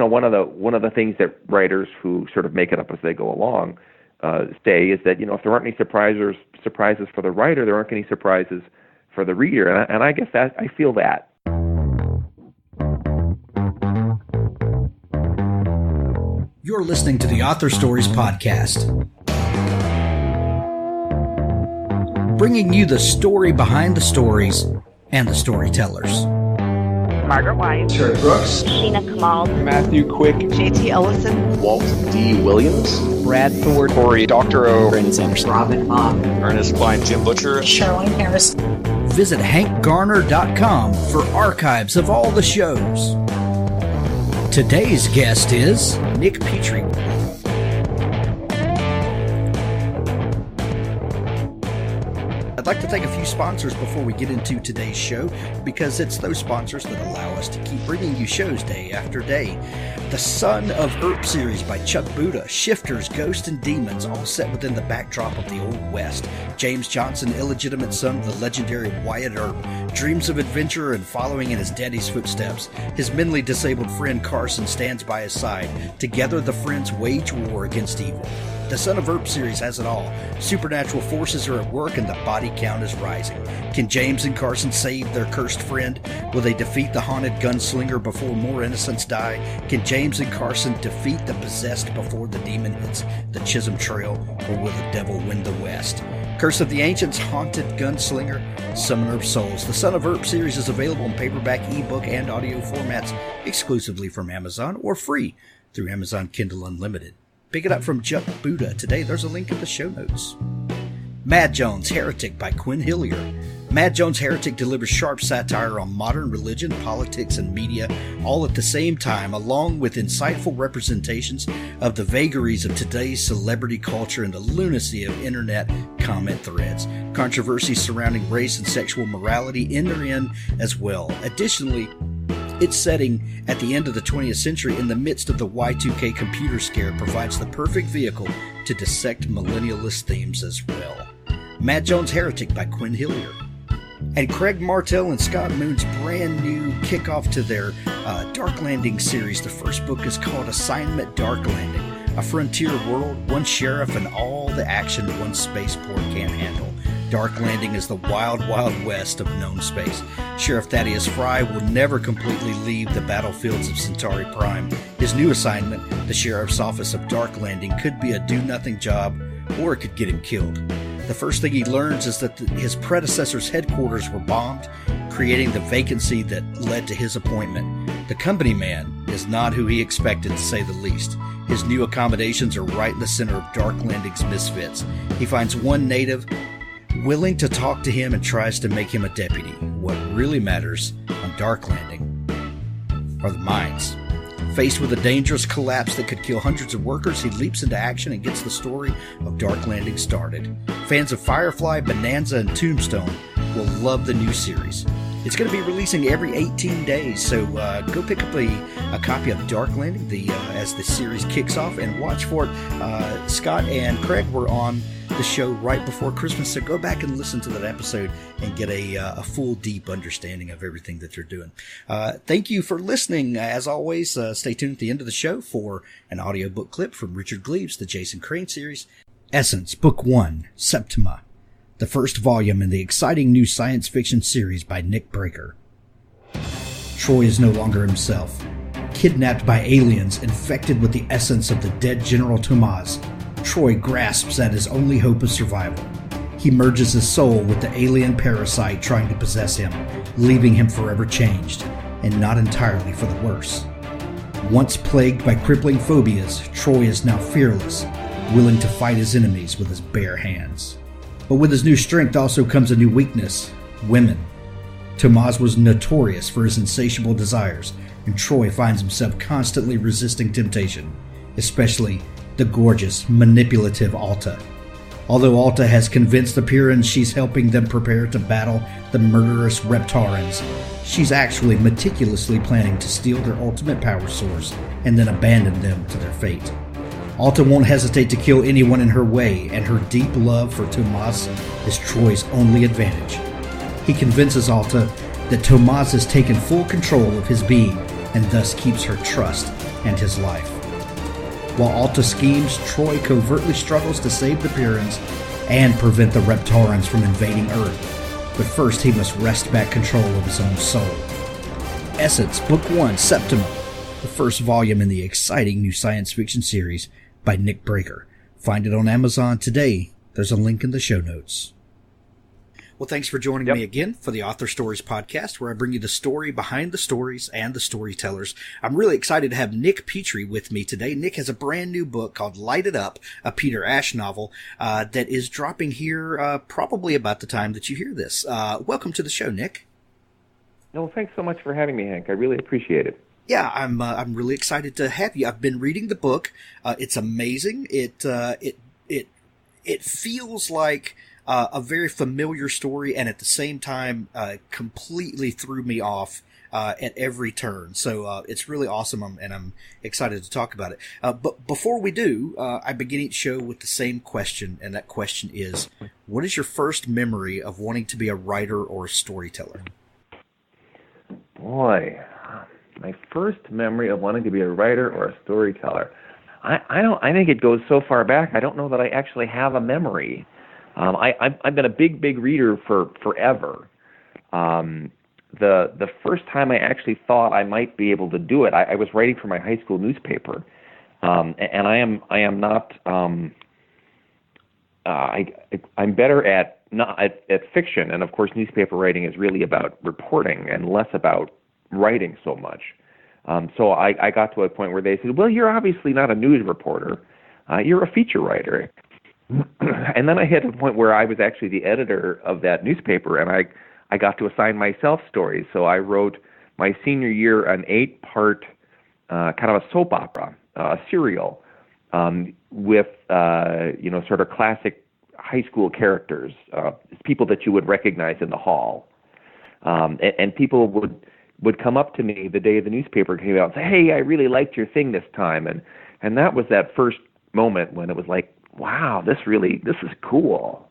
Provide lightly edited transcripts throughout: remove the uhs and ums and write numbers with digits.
one of the things that writers who sort of make it up as they go along say is that, if there aren't any surprises for the writer, there aren't any surprises for the reader. And I guess that I feel that. You're listening to the Author Stories Podcast, bringing you the story behind the stories and the storytellers. Margaret White, Terry Brooks, Sheena Kamal, Matthew Quick, J.T. Ellison, Walt D. Williams, Brad Ford, Corey Doctorow, Brandon Sanderson, Robin Mott, Ernest Klein, Jim Butcher, Sherwin Harris. Visit hankgarner.com for archives of all the shows. Today's guest is Nick Petrie. I'd like to thank a few sponsors before we get into today's show, because it's those sponsors that allow us to keep bringing you shows day after day. The Son of Earp series by Chuck Buda, Shifters, Ghosts, and Demons, all set within the backdrop of the Old West. James Johnson, illegitimate son of the legendary Wyatt Earp, dreams of adventure and following in his daddy's footsteps. His mentally disabled friend Carson stands by his side. Together, the friends wage war against evil. The Son of Earp series has it all. Supernatural forces are at work and the body count is rising. Can James and Carson save their cursed friend? Will they defeat the haunted gunslinger before more innocents die? Can James and Carson defeat the possessed before the demon hits the Chisholm Trail? Or will the devil win the West? Curse of the Ancients, Haunted Gunslinger, Summoner of Souls. The Son of Earp series is available in paperback, ebook, and audio formats exclusively from Amazon or free through Amazon Kindle Unlimited. Pick it up from Chuck Buda today. There's a link in the show notes. Mad Jones, Heretic by Quinn Hillier. Mad Jones Heretic delivers sharp satire on modern religion, politics, and media, all at the same time, along with insightful representations of the vagaries of today's celebrity culture and the lunacy of internet comment threads. Controversies surrounding race and sexual morality enter in as well. Additionally, its setting at the end of the 20th century in the midst of the Y2K computer scare provides the perfect vehicle to dissect millennialist themes as well. Mad Jones Heretic by Quinn Hillier. And Craig Martell and Scott Moon's brand new kickoff to their Dark Landing series. The first book is called Assignment Dark Landing, a frontier world, one sheriff, and all the action one spaceport can't handle. Dark Landing is the wild, wild west of known space. Sheriff Thaddeus Fry will never completely leave the battlefields of Centauri Prime. His new assignment, the Sheriff's Office of Dark Landing, could be a do-nothing job, or it could get him killed. The first thing he learns is that his predecessor's headquarters were bombed, creating the vacancy that led to his appointment. The company man is not who he expected, to say the least. His new accommodations are right in the center of Dark Landing's misfits. He finds one native willing to talk to him and tries to make him a deputy. What really matters on Dark Landing are the mines. Faced with a dangerous collapse that could kill hundreds of workers, he leaps into action and gets the story of Dark Landing started. Fans of Firefly, Bonanza, and Tombstone will love the new series. It's going to be releasing every 18 days, so go pick up a copy of Dark Landing as the series kicks off and watch for it. Scott and Craig were on the show right before Christmas, so go back and listen to that episode and get a full, deep understanding of everything that they're doing. Thank you for listening. As always, stay tuned at the end of the show for an audiobook clip from Richard Gleaves, the Jason Crane series. Essence, Book 1, Septima, the first volume in the exciting new science fiction series by Nick Breaker. Troy is no longer himself. Kidnapped by aliens infected with the essence of the dead General Tomas, Troy grasps at his only hope of survival. He merges his soul with the alien parasite trying to possess him, leaving him forever changed, and not entirely for the worse. Once plagued by crippling phobias, Troy is now fearless, willing to fight his enemies with his bare hands. But with his new strength also comes a new weakness: women. Tomas was notorious for his insatiable desires, and Troy finds himself constantly resisting temptation, especially the gorgeous, manipulative Alta. Although Alta has convinced the Pyrrhans she's helping them prepare to battle the murderous Reptarans, she's actually meticulously planning to steal their ultimate power source and then abandon them to their fate. Alta won't hesitate to kill anyone in her way, and her deep love for Tomas is Troy's only advantage. He convinces Alta that Tomas has taken full control of his being and thus keeps her trust and his life. While Alta schemes, Troy covertly struggles to save the Purans and prevent the Reptarans from invading Earth. But first he must wrest back control of his own soul. Essence, Book 1, Septima, the first volume in the exciting new science fiction series by Nick Breaker. Find it on Amazon today. There's a link in the show notes. Well, thanks for joining me again for the Author Stories podcast, where I bring you the story behind the stories and the storytellers. I'm really excited to have Nick Petrie with me today. Nick has a brand new book called Light It Up, a Peter Ash novel that is dropping here probably about the time that you hear this. Welcome to the show, Nick. No, thanks so much for having me, Hank. I really appreciate it. Yeah, I'm really excited to have you. I've been reading the book. It's amazing. It feels like a very familiar story, and at the same time, completely threw me off at every turn. So it's really awesome, and I'm excited to talk about it. But before we do, I begin each show with the same question, and that question is, what is your first memory of wanting to be a writer or a storyteller? Boy, my first memory of wanting to be a writer or a storyteller. I think it goes so far back, I don't know that I actually have a memory. I've been a big reader for forever. The first time I actually thought I might be able to do it, I was writing for my high school newspaper, and I am not. I'm better at fiction, and of course, newspaper writing is really about reporting and less about writing so much. So I got to a point where they said, "Well, you're obviously not a news reporter. You're a feature writer." And then I hit a point where I was actually the editor of that newspaper, and I got to assign myself stories. So I wrote my senior year an 8-part kind of a soap opera, a serial, with sort of classic high school characters, people that you would recognize in the hall, and people would come up to me the day the newspaper came out and say, "Hey, I really liked your thing this time," and that was that first moment when it was like, wow, this is cool.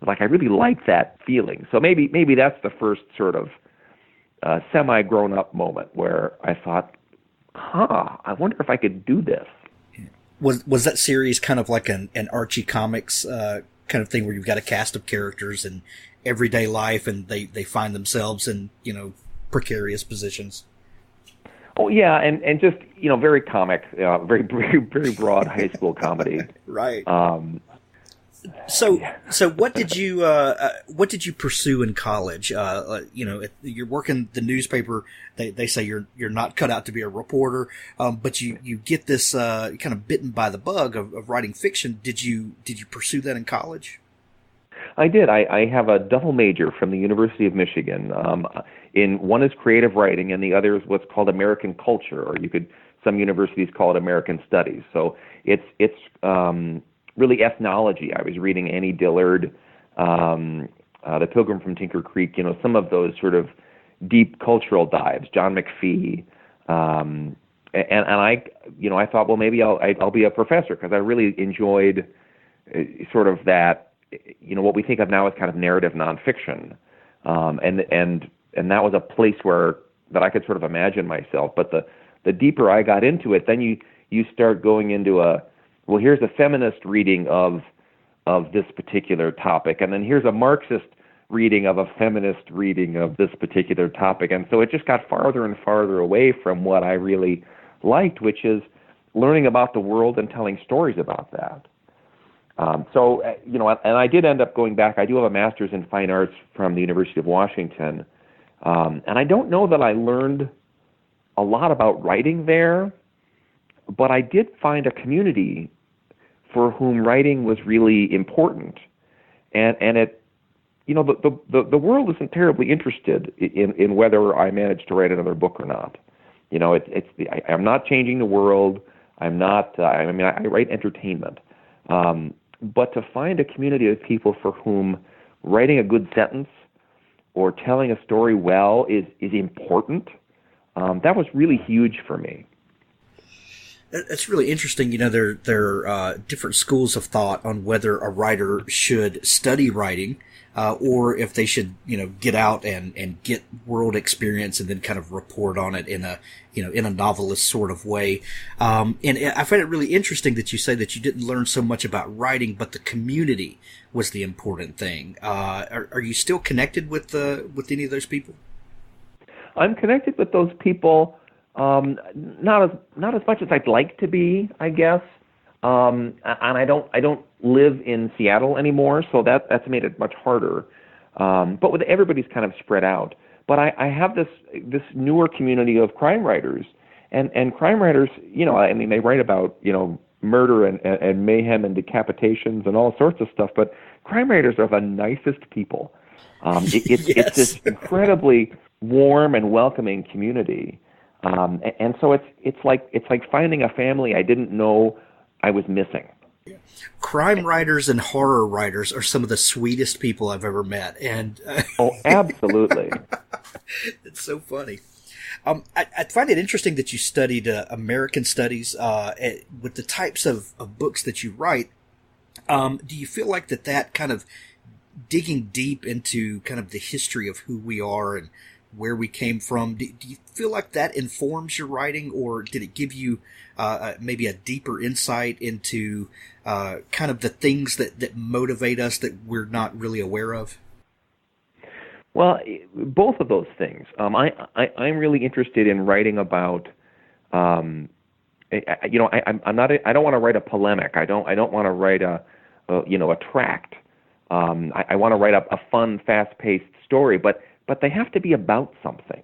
Like, I really like that feeling. So maybe that's the first sort of semi-grown-up moment where I thought, I wonder if I could do this. Was that series kind of like an Archie Comics kind of thing where you've got a cast of characters in everyday life and they find themselves in, precarious positions? Oh yeah, and just very comic, very broad high school comedy. Right. So what did you pursue in college? You're working the newspaper. They say you're not cut out to be a reporter, but you get this kind of bitten by the bug of writing fiction. Did you pursue that in college? I did. I have a double major from the University of Michigan. In one is creative writing, and the other is what's called American culture, or some universities call it American studies. So it's really ethnology. I was reading Annie Dillard, The Pilgrim from Tinker Creek. Some of those sort of deep cultural dives. John McPhee, and I thought, well, maybe I'll be a professor, because I really enjoyed sort of that. What we think of now as kind of narrative nonfiction, and that was a place that I could sort of imagine myself. But the deeper I got into it, then you start going into here's a feminist reading of this particular topic, and then here's a Marxist reading of a feminist reading of this particular topic, and so it just got farther and farther away from what I really liked, which is learning about the world and telling stories about that. And I did end up going back. I do have a master's in fine arts from the University of Washington, and I don't know that I learned a lot about writing there, but I did find a community for whom writing was really important, and it, the world isn't terribly interested in whether I managed to write another book or not. I'm not changing the world. I'm not. I write entertainment. But to find a community of people for whom writing a good sentence or telling a story well is important, that was really huge for me. That's really interesting. There are different schools of thought on whether a writer should study writing, or if they should, get out and get world experience and then kind of report on it in a novelist sort of way. And I find it really interesting that you say that you didn't learn so much about writing, but the community was the important thing. Are you still connected with any of those people? I'm connected with those people. Not as much as I'd like to be, I guess. And I don't live in Seattle anymore, so that's made it much harder. But with everybody's kind of spread out. But I have this newer community of crime writers, and crime writers, they write about murder and mayhem and decapitations and all sorts of stuff. But crime writers are the nicest people. It's this incredibly warm and welcoming community. And so it's like finding a family I didn't know I was missing. Crime writers and horror writers are some of the sweetest people I've ever met, and oh, absolutely, it's so funny. I find it interesting that you studied American studies with the types of books that you write. Do you feel like that kind of digging deep into kind of the history of who we are and where we came from, do you feel like that informs your writing, or did it give you maybe a deeper insight into kind of the things that motivate us that we're not really aware of? Well, both of those things. I'm really interested in writing about. I'm not. I don't want to write a polemic. I don't want to write a tract. I want to write a fun, fast-paced story, but they have to be about something.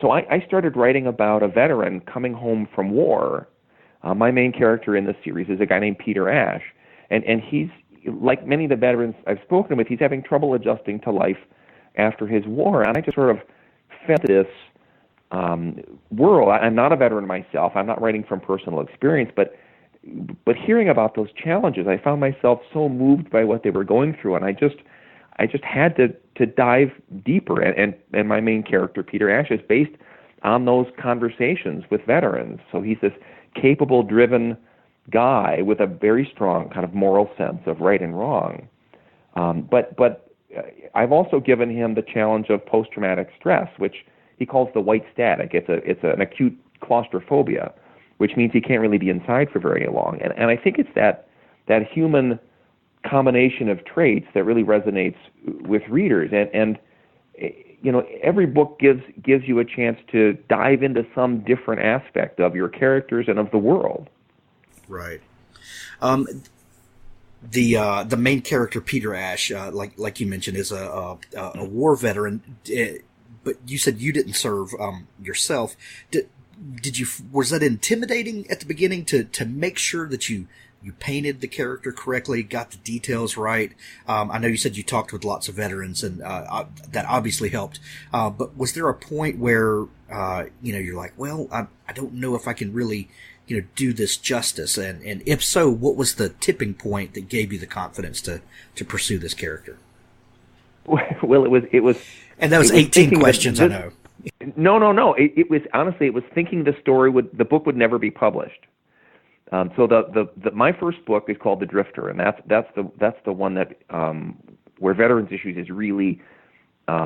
So I started writing about a veteran coming home from war. My main character in the series is a guy named Peter Ash, and he's, like many of the veterans I've spoken with, he's having trouble adjusting to life after his war. And I just sort of felt this world. I'm not a veteran myself. I'm not writing from personal experience, but hearing about those challenges, I found myself so moved by what they were going through, and I just had to dive deeper, and my main character, Peter Ash, is based on those conversations with veterans. So he's this capable, driven guy with a very strong kind of moral sense of right and wrong. But I've also given him the challenge of post-traumatic stress, which he calls the white static. It's an acute claustrophobia, which means he can't really be inside for very long. And I think it's that human combination of traits that really resonates with readers, and every book gives you a chance to dive into some different aspect of your characters and of the world. Right. The main character, Peter Ash, like you mentioned, is a war veteran. But you said you didn't serve yourself. Was that intimidating at the beginning to make sure that you painted the character correctly, got the details right? I know you said you talked with lots of veterans, and that obviously helped. But was there a point where you're like, well, I don't know if I can really do this justice, and if so, what was the tipping point that gave you the confidence to pursue this character? Well, it was, and that was 18 questions. I know. No. It was honestly, it was thinking the book would never be published. So my first book is called The Drifter, and that's the one that where veterans issues is really at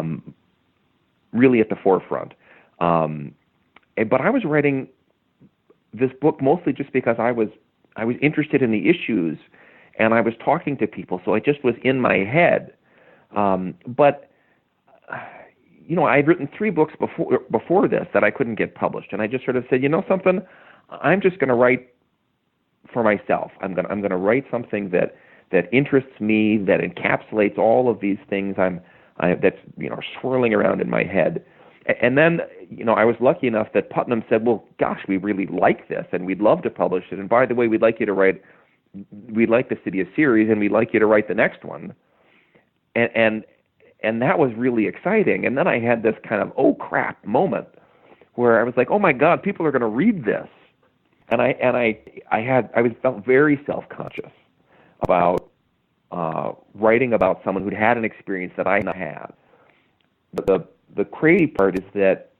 the forefront. But I was writing this book mostly just because I was interested in the issues, and I was talking to people, so it just was in my head. But I'd written 3 books before this that I couldn't get published, and I just sort of said, something, I'm just going to write for myself. I'm going to write something that interests me, that encapsulates all of these things that's swirling around in my head. And then I was lucky enough that Putnam said, well, gosh, we really like this, and we'd love to publish it. And by the way, we'd like this to be a series, and we'd like you to write the next one. And that was really exciting. And then I had this kind of oh crap moment where I was like, oh my God, people are going to read this. And I felt very self-conscious about writing about someone who'd had an experience that I not had. The crazy part is that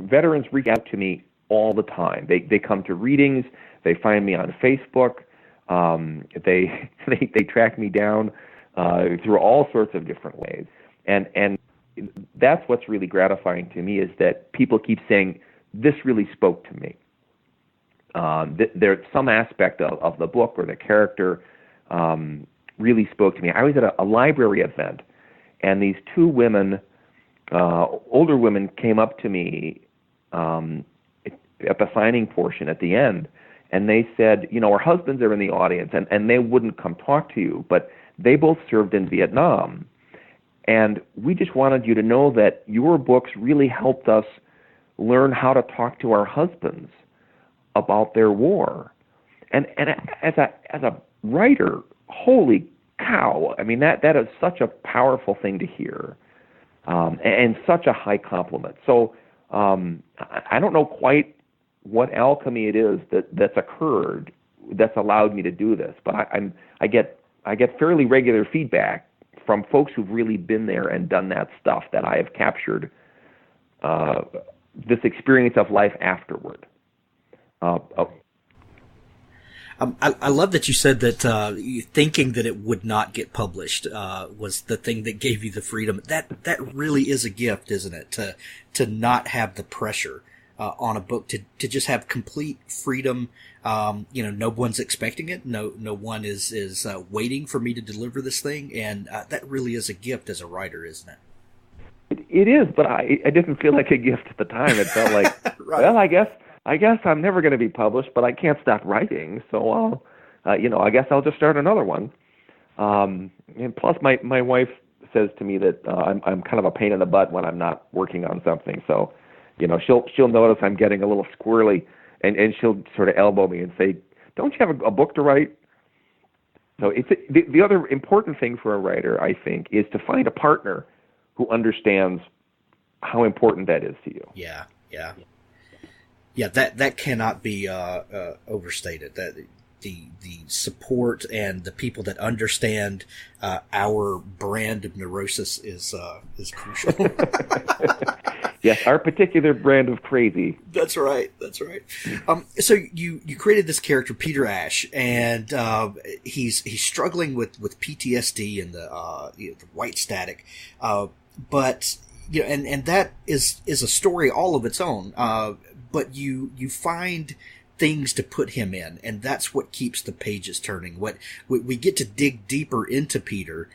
veterans reach out to me all the time. They come to readings. They find me on Facebook. They track me down through all sorts of different ways. And that's what's really gratifying to me, is that people keep saying, this really spoke to me. There's some aspect of the book or the character really spoke to me. I was at a library event, and these two women, older women, came up to me at the signing portion at the end, and they said, our husbands are in the audience, and they wouldn't come talk to you, but they both served in Vietnam. And we just wanted you to know that your books really helped us learn how to talk to our husbands about their war. And as a writer, holy cow! I mean, that is such a powerful thing to hear, and such a high compliment. So I don't know quite what alchemy it is that's occurred that's allowed me to do this, but I get fairly regular feedback from folks who've really been there and done that stuff, that I have captured this experience of life afterward. I love that you said that thinking that it would not get published was the thing that gave you the freedom. That really is a gift, isn't it? To not have the pressure on a book, to just have complete freedom. No one's expecting it. No one is waiting for me to deliver this thing, and that really is a gift as a writer, isn't it? It is, but I didn't feel like a gift at the time. It felt like, right. Well, I guess I'm never going to be published, but I can't stop writing, so I guess I'll just start another one. And plus, my wife says to me that I'm kind of a pain in the butt when I'm not working on something. So, she'll notice I'm getting a little squirrely, and she'll sort of elbow me and say, "Don't you have a book to write?" So it's the other important thing for a writer, I think, is to find a partner who understands how important that is to you. Yeah. That cannot be overstated. That the support and the people that understand our brand of neurosis is crucial. Yes, our particular brand of crazy. That's right. So you created this character, Peter Ash, and he's struggling with PTSD and the white static, but and that is a story all of its own. But you find things to put him in, and that's what keeps the pages turning. We get to dig deeper into Peter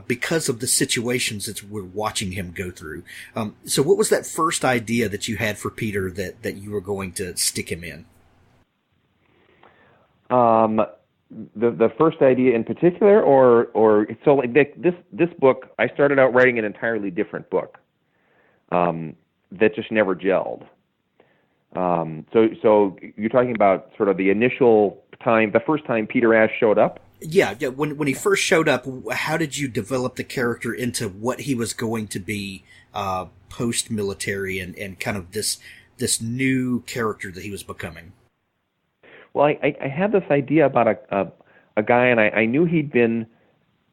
because of the situations that we're watching him go through. So what was that first idea that you had for Peter that you were going to stick him in? The first idea in particular, or so like this book, I started out writing an entirely different book that just never gelled. So you're talking about sort of the initial time, the first time Peter Ash showed up? Yeah. When he first showed up, how did you develop the character into what he was going to be post-military and kind of this new character that he was becoming? Well, I had this idea about a guy, and I knew he'd been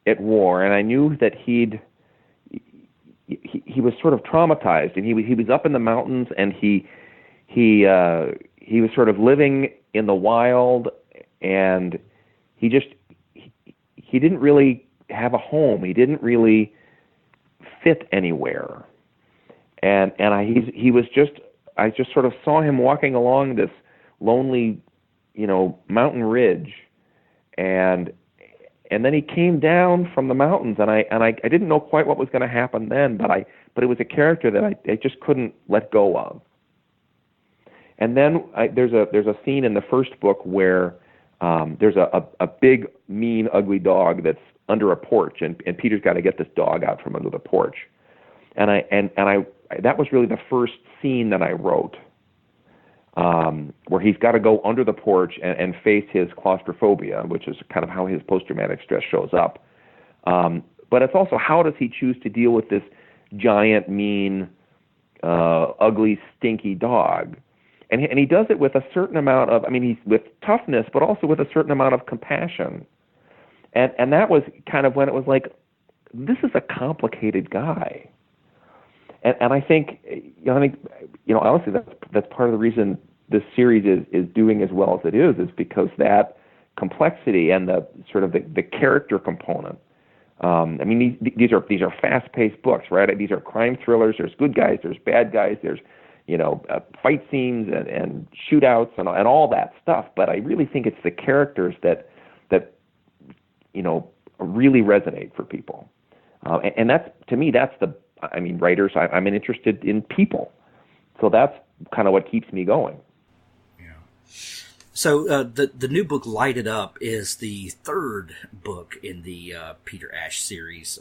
at war, and I knew that he was sort of traumatized, and he was up in the mountains, and he was sort of living in the wild, and he didn't really have a home. He didn't really fit anywhere, and I just sort of saw him walking along this lonely, mountain ridge, and then he came down from the mountains, and I didn't know quite what was going to happen then, but it was a character that I just couldn't let go of. And then there's a scene in the first book where there's a big, mean, ugly dog that's under a porch, and Peter's got to get this dog out from under the porch. And I that was really the first scene that I wrote, where he's got to go under the porch and face his claustrophobia, which is kind of how his post-traumatic stress shows up. But it's also, how does he choose to deal with this giant, mean, ugly, stinky dog? And he does it with a certain amount of, he's with toughness, but also with a certain amount of compassion. And that was kind of when it was like, this is a complicated guy. And I think, honestly, that's part of the reason this series is doing as well as it is because that complexity and the sort of the character component. I mean, these are fast-paced books, right? These are crime thrillers. There's good guys, there's bad guys, there's fight scenes and shootouts and all that stuff. But I really think it's the characters that really resonate for people. And that's, to me, writers. I'm interested in people, so that's kind of what keeps me going. So the new book, Light It Up, is the third book in the Peter Ash series.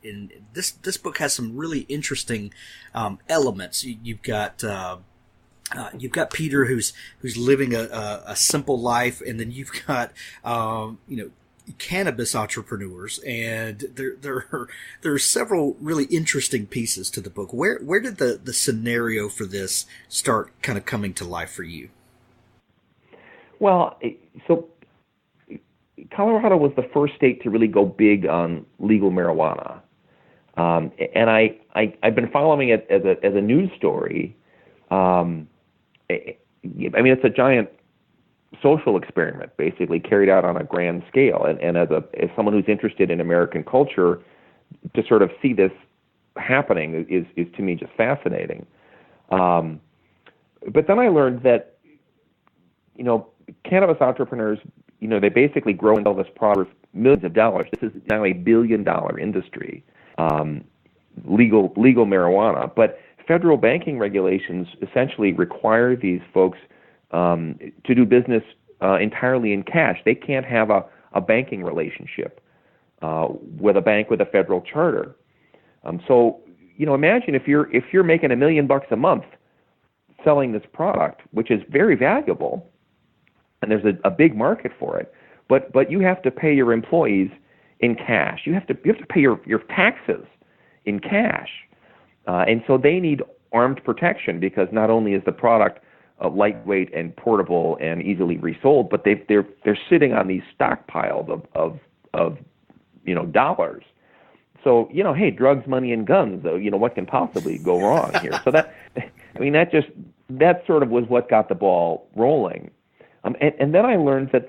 And this book has some really interesting elements. You've got Peter who's living a simple life, and then you've got cannabis entrepreneurs, and there are several really interesting pieces to the book. Where did the scenario for this start kind of coming to life for you? Well, so Colorado was the first state to really go big on legal marijuana, and I've been following it as a news story. I mean, it's a giant social experiment, basically carried out on a grand scale, and as someone who's interested in American culture, to sort of see this happening is to me just fascinating. But then I learned that cannabis entrepreneurs, they basically grow into this product for millions of dollars. This is now a $1 billion industry, legal marijuana. But federal banking regulations essentially require these folks to do business entirely in cash. They can't have a banking relationship with a bank with a federal charter. So imagine if you're making $1 million a month selling this product, which is very valuable, and there's a big market for it, but you have to pay your employees in cash. You have to pay your taxes in cash, and so they need armed protection, because not only is the product lightweight and portable and easily resold, but they're sitting on these stockpiles of dollars. So hey, drugs, money, and guns. What can possibly go wrong here? So that sort of was what got the ball rolling. And then I learned that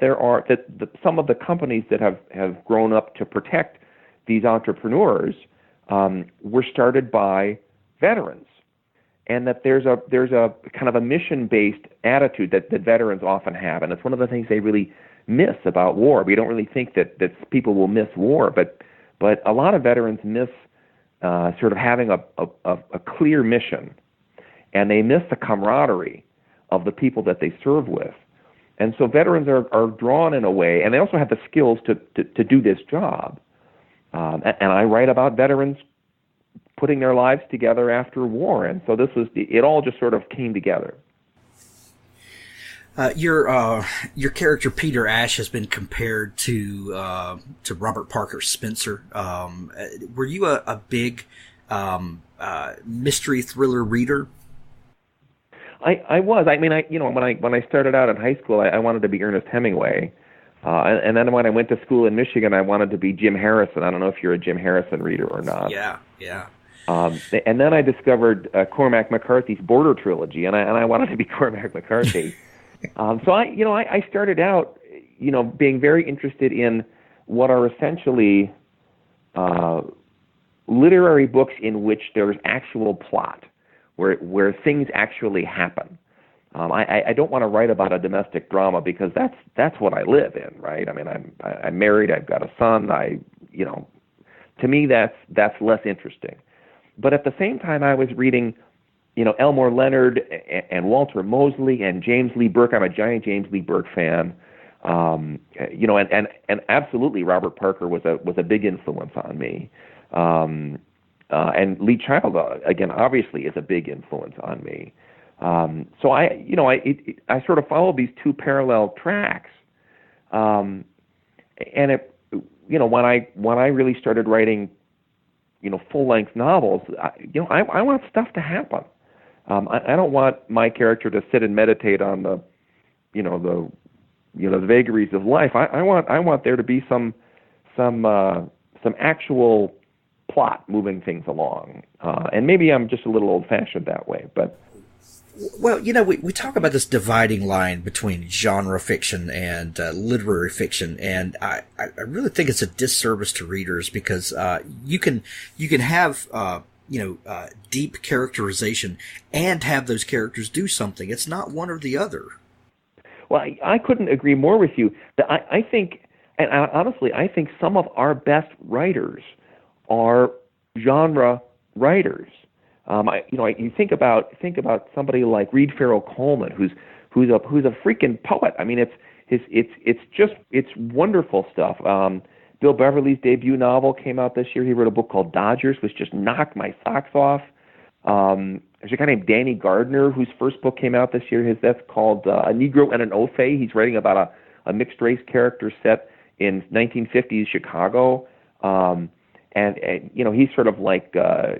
some of the companies that have grown up to protect these entrepreneurs were started by veterans, and that there's a kind of a mission-based attitude that veterans often have, and it's one of the things they really miss about war. We don't really think that people will miss war, but a lot of veterans miss sort of having a clear mission, and they miss the camaraderie of the people that they serve with. And so veterans are drawn in a way, and they also have the skills to do this job. And I write about veterans putting their lives together after war, and so it all just sort of came together. Your character Peter Ash has been compared to Robert Parker Spencer. Were you a big mystery thriller reader? I was. I mean, when I started out in high school, I wanted to be Ernest Hemingway, and then when I went to school in Michigan, I wanted to be Jim Harrison. I don't know if you're a Jim Harrison reader or not. Yeah. And then I discovered Cormac McCarthy's Border trilogy, and I wanted to be Cormac McCarthy. So I started out, being very interested in what are essentially literary books in which there's actual plot, where things actually happen. I don't want to write about a domestic drama, because that's what I live in, right? I mean, I'm married, I've got a son. To me that's less interesting. But at the same time, I was reading, Elmore Leonard and Walter Mosley and James Lee Burke. I'm a giant James Lee Burke fan. And absolutely Robert Parker was a big influence on me. And Lee Child, again, obviously is a big influence on me. So I sort of followed these two parallel tracks. And when I really started writing, full-length novels, I want stuff to happen. I don't want my character to sit and meditate on the vagaries of life. I want there to be some actual plot moving things along. And maybe I'm just a little old-fashioned that way, but Well, we talk about this dividing line between genre fiction and literary fiction, and I really think it's a disservice to readers because you can have deep characterization and have those characters do something. It's not one or the other. Well, I couldn't agree more with you. I think, and honestly, I think some of our best writers are genre writers. You think about somebody like Reed Farrell Coleman, who's a freaking poet. I mean, it's wonderful stuff. Bill Beverly's debut novel came out this year. He wrote a book called Dodgers, which just knocked my socks off. There's a guy named Danny Gardner whose first book came out this year. That's called A Negro and an Ofe. He's writing about a mixed race character set in 1950s Chicago. And he's sort of like the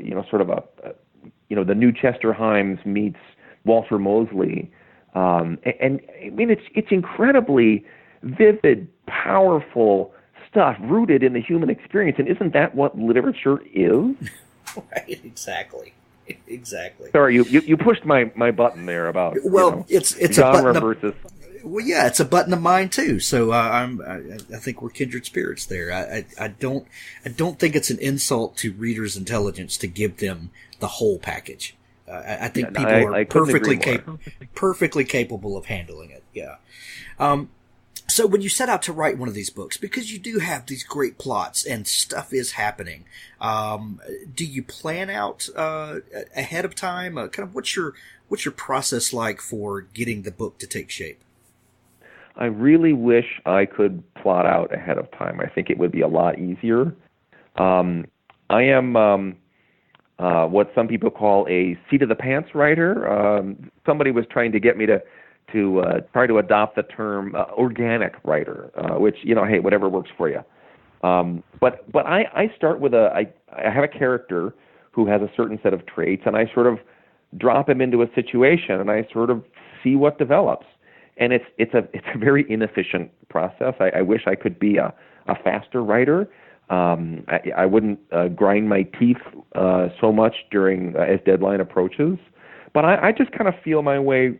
new Chester Himes meets Walter Mosley. And I mean, it's incredibly vivid, powerful stuff rooted in the human experience. And isn't that what literature is? Right, exactly. Sorry, you pushed my button there about it's genre a button versus. Well, yeah, it's a button of mine too. So I think we're kindred spirits there. I don't think it's an insult to readers' intelligence to give them the whole package. I think people are perfectly capable of handling it. Yeah. So when you set out to write one of these books, because you do have these great plots and stuff is happening, do you plan out ahead of time? Kind of what's your process like for getting the book to take shape? I really wish I could plot out ahead of time. I think it would be a lot easier. I am what some people call a seat of the pants writer. Somebody was trying to get me to try to adopt the term organic writer, which, hey, whatever works for you. But I start with I have a character who has a certain set of traits, and I sort of drop him into a situation, and I sort of see what develops. And it's a very inefficient process. I wish I could be a faster writer. I wouldn't grind my teeth so much during as deadline approaches. But I just kind of feel my way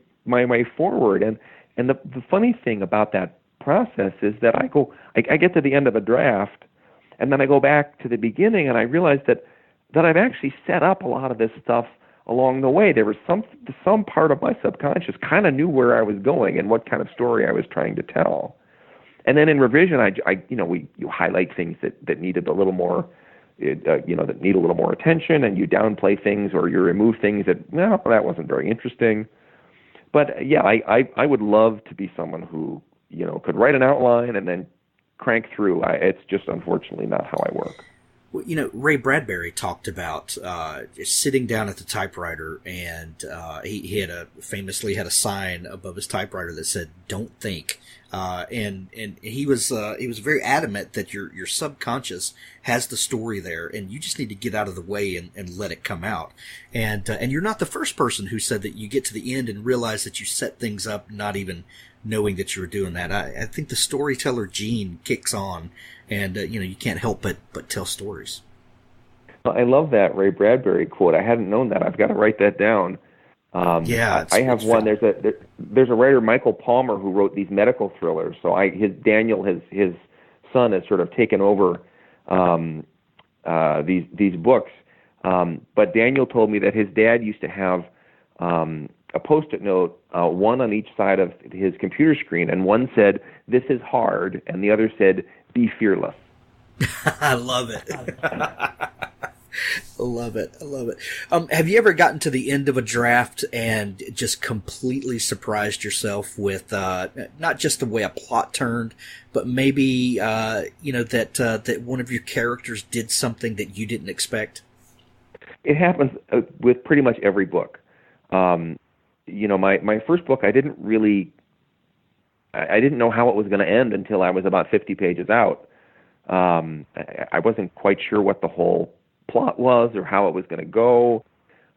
forward. And the funny thing about that process is that I get to the end of a draft, and then I go back to the beginning, and I realize that I've actually set up a lot of this stuff along the way. There was some part of my subconscious kind of knew where I was going and what kind of story I was trying to tell. And then in revision, you highlight things that needed a little more, that need a little more attention, and you downplay things or you remove things that that wasn't very interesting. But yeah, I would love to be someone who could write an outline and then crank through. It's just unfortunately not how I work. Well, Ray Bradbury talked about sitting down at the typewriter, and he famously had a sign above his typewriter that said "Don't think," and he was very adamant that your subconscious has the story there, and you just need to get out of the way and let it come out. And you're not the first person who said that you get to the end and realize that you set things up not even knowing that you were doing that. I think the storyteller gene kicks on, and you can't help but tell stories. I love that Ray Bradbury quote. I hadn't known that. I've got to write that down. I have one. There's a writer, Michael Palmer, who wrote these medical thrillers. So his son has sort of taken over these books. But Daniel told me that his dad used to have a Post-it note, one on each side of his computer screen, and one said, "This is hard," and the other said, "Be fearless." I love it. I love it. Have you ever gotten to the end of a draft and just completely surprised yourself with not just the way a plot turned, but maybe that one of your characters did something that you didn't expect? It happens with pretty much every book. My first book, I didn't know how it was going to end until I was about 50 pages out. I wasn't quite sure what the whole plot was or how it was going to go.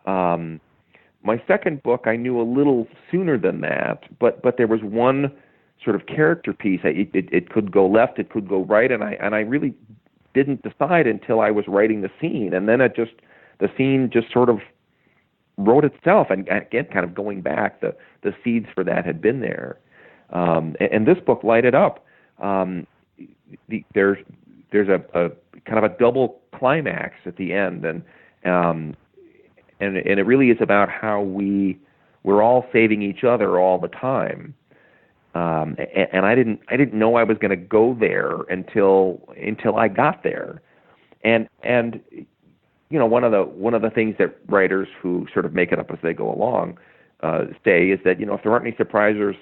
My second book, I knew a little sooner than that, but there was one sort of character piece. It could go left, it could go right, and I really didn't decide until I was writing the scene, and then the scene just sort of wrote itself. And again, kind of going back, the seeds for that had been there. And this book, Light It Up, there's a kind of a double climax at the end, and it really is about how we're all saving each other all the time. And I didn't know I was going to go there until I got there. And one of the things that writers who sort of make it up as they go along say is that if there aren't any surprises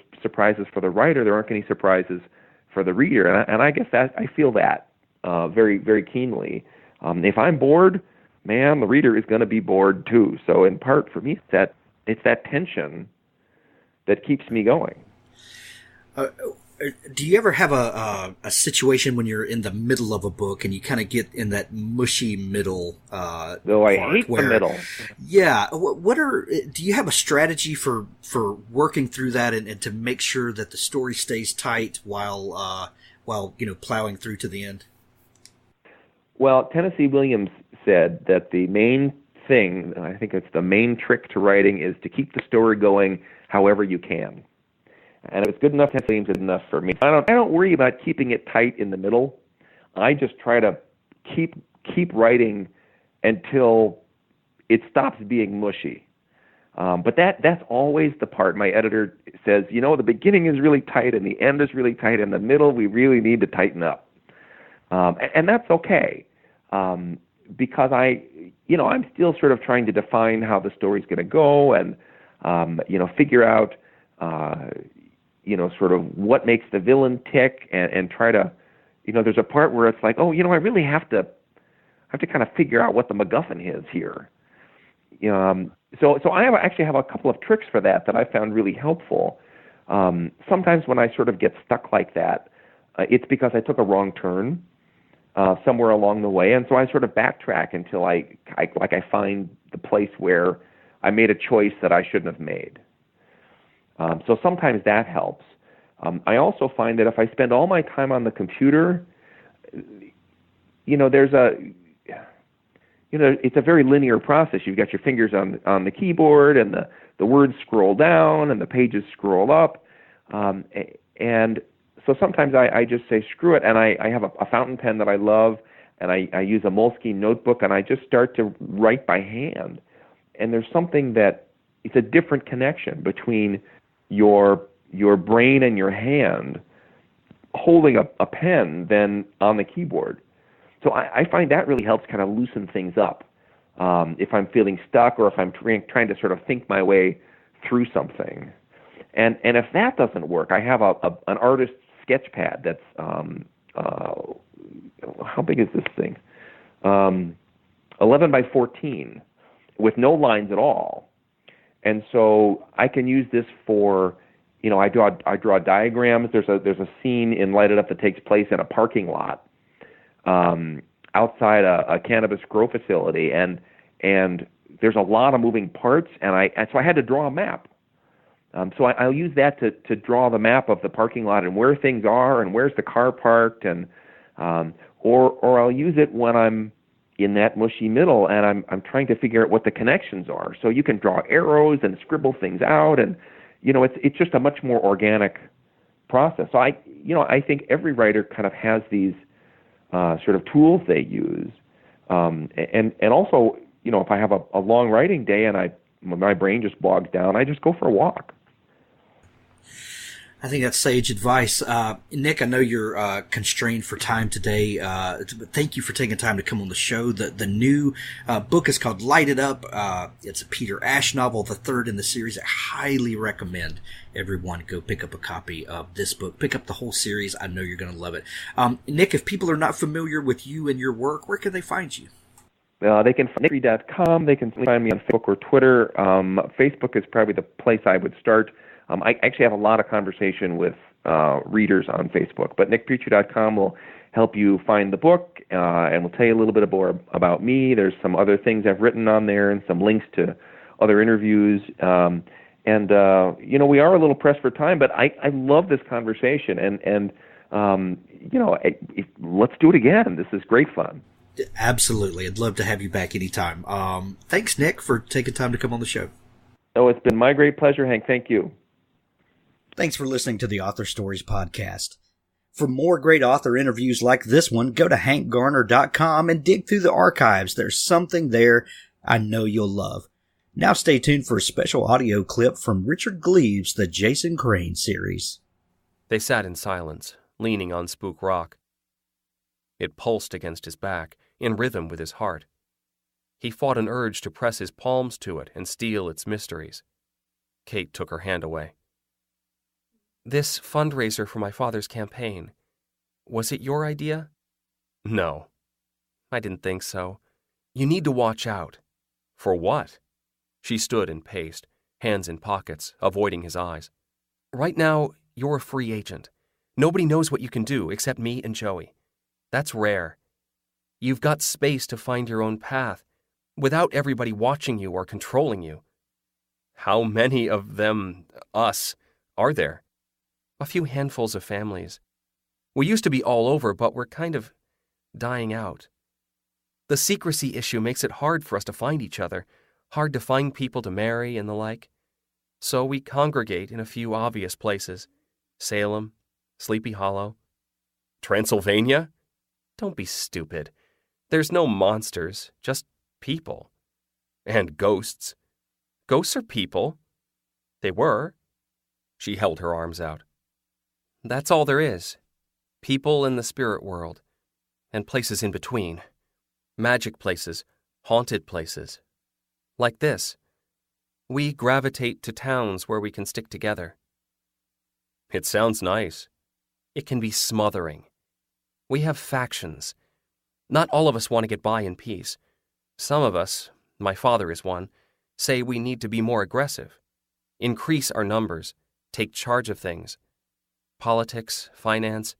for the writer, there aren't any surprises for the reader. And I guess that I feel that very, very keenly. If I'm bored, man, the reader is going to be bored too. So in part for me, it's that tension that keeps me going. Do you ever have a situation when you're in the middle of a book and you kind of get in that mushy middle? Though I hate the middle. Yeah. Do you have a strategy for working through that and to make sure that the story stays tight while plowing through to the end? Well, Tennessee Williams said that the main thing, I think it's the main trick to writing, is to keep the story going however you can. And if it's good enough, it seems good enough for me. I don't worry about keeping it tight in the middle. I just try to keep writing until it stops being mushy. But that's always the part my editor says, the beginning is really tight and the end is really tight. In the middle, we really need to tighten up. And that's okay. Because I'm still sort of trying to define how the story's going to go and, figure out, sort of what makes the villain tick and try to, there's a part where it's like, I really have to kind of figure out what the MacGuffin is here. So I actually have a couple of tricks for that I found really helpful. Sometimes when I sort of get stuck like that, it's because I took a wrong turn somewhere along the way, and so I sort of backtrack until I find the place where I made a choice that I shouldn't have made. So sometimes that helps. I also find that if I spend all my time on the computer, it's a very linear process. You've got your fingers on the keyboard, and the words scroll down, and the pages scroll up, and so sometimes I just say screw it, and I have a fountain pen that I love, and I use a Moleskine notebook, and I just start to write by hand. And there's something that it's a different connection between your brain and your hand holding a pen than on the keyboard. So I find that really helps kind of loosen things up if I'm feeling stuck or if I'm trying to sort of think my way through something. And if that doesn't work, I have an artist's sketch pad that's how big is this thing? 11 by 14 with no lines at all. And so I can use this for, I draw diagrams. There's a scene in Light It Up that takes place in a parking lot outside a cannabis grow facility, and there's a lot of moving parts, and so I had to draw a map. So I'll use that to draw the map of the parking lot and where things are and where's the car parked, and or I'll use it when I'm in that mushy middle and I'm trying to figure out what the connections are. So you can draw arrows and scribble things out, and it's just a much more organic process. So I think every writer kind of has these sort of tools they use, and also if I have a long writing day and my brain just bogs down, I just go for a walk. I think that's sage advice. Nick, I know you're constrained for time today. Thank you for taking time to come on the show. The new book is called Light It Up. It's a Peter Ash novel, the third in the series. I highly recommend everyone go pick up a copy of this book. Pick up the whole series. I know you're going to love it. Nick, if people are not familiar with you and your work, where can they find you? They can find Petrie.com. They can find me on Facebook or Twitter. Facebook is probably the place I would start. I actually have a lot of conversation with readers on Facebook, but nickpetrie.com will help you find the book and will tell you a little bit more about me. There's some other things I've written on there and some links to other interviews. We are a little pressed for time, but I love this conversation, and let's do it again. This is great fun. Absolutely. I'd love to have you back anytime. Thanks, Nick, for taking time to come on the show. Oh, it's been my great pleasure, Hank. Thank you. Thanks for listening to the Author Stories podcast. For more great author interviews like this one, go to hankgarner.com and dig through the archives. There's something there I know you'll love. Now stay tuned for a special audio clip from Richard Gleaves' The Jason Crane series. They sat in silence, leaning on Spook Rock. It pulsed against his back, in rhythm with his heart. He fought an urge to press his palms to it and steal its mysteries. Kate took her hand away. This fundraiser for my father's campaign, was it your idea? No, I didn't think so. You need to watch out. For what? She stood and paced, hands in pockets, avoiding his eyes. Right now, you're a free agent. Nobody knows what you can do except me and Joey. That's rare. You've got space to find your own path, without everybody watching you or controlling you. How many of them, us, are there? A few handfuls of families. We used to be all over, but we're kind of dying out. The secrecy issue makes it hard for us to find each other, hard to find people to marry and the like. So we congregate in a few obvious places. Salem, Sleepy Hollow. Transylvania? Don't be stupid. There's no monsters, just people. And ghosts. Ghosts are people. They were. She held her arms out. That's all there is. People in the spirit world. And places in between. Magic places, haunted places. Like this. We gravitate to towns where we can stick together. It sounds nice. It can be smothering. We have factions. Not all of us want to get by in peace. Some of us, my father is one, say we need to be more aggressive. Increase our numbers. Take charge of things. Politics, finance.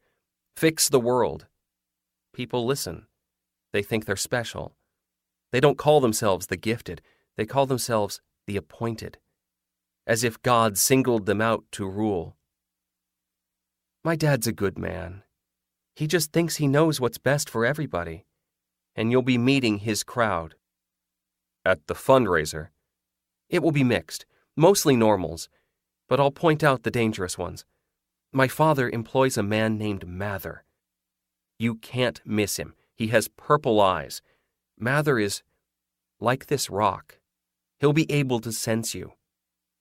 Fix the world. People listen. They think they're special. They don't call themselves the gifted. They call themselves the appointed. As if God singled them out to rule. My dad's a good man. He just thinks he knows what's best for everybody. And you'll be meeting his crowd. At the fundraiser. It will be mixed, mostly normals, but I'll point out the dangerous ones. My father employs a man named Mather. You can't miss him. He has purple eyes. Mather is like this rock. He'll be able to sense you.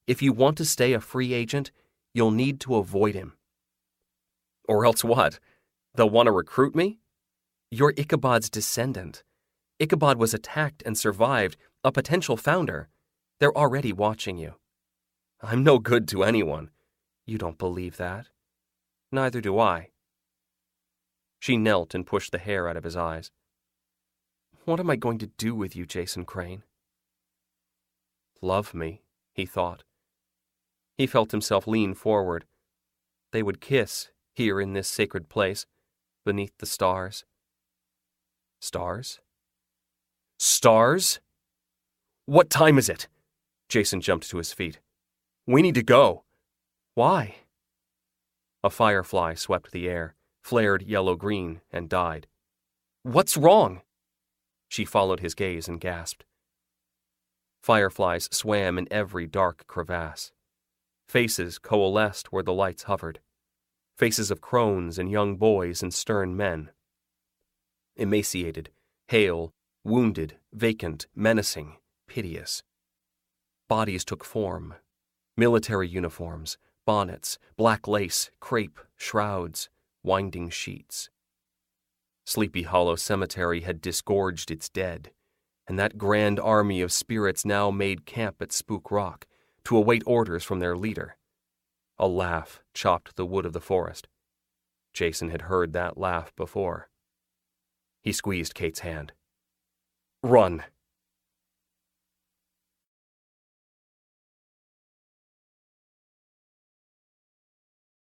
If you want to stay a free agent, you'll need to avoid him. Or else what? They'll want to recruit me? You're Ichabod's descendant. Ichabod was attacked and survived, a potential founder. They're already watching you. I'm no good to anyone. You don't believe that. Neither do I. She knelt and pushed the hair out of his eyes. What am I going to do with you, Jason Crane? Love me, he thought. He felt himself lean forward. They would kiss, here in this sacred place, beneath the stars. Stars? Stars? What time is it? Jason jumped to his feet. We need to go. Why? A firefly swept the air, flared yellow-green, and died. What's wrong? She followed his gaze and gasped. Fireflies swam in every dark crevasse. Faces coalesced where the lights hovered. Faces of crones and young boys and stern men. Emaciated, hale, wounded, vacant, menacing, piteous. Bodies took form. Military uniforms, bonnets, black lace, crepe, shrouds, winding sheets. Sleepy Hollow Cemetery had disgorged its dead, and that grand army of spirits now made camp at Spook Rock to await orders from their leader. A laugh chopped the wood of the forest. Jason had heard that laugh before. He squeezed Kate's hand. Run,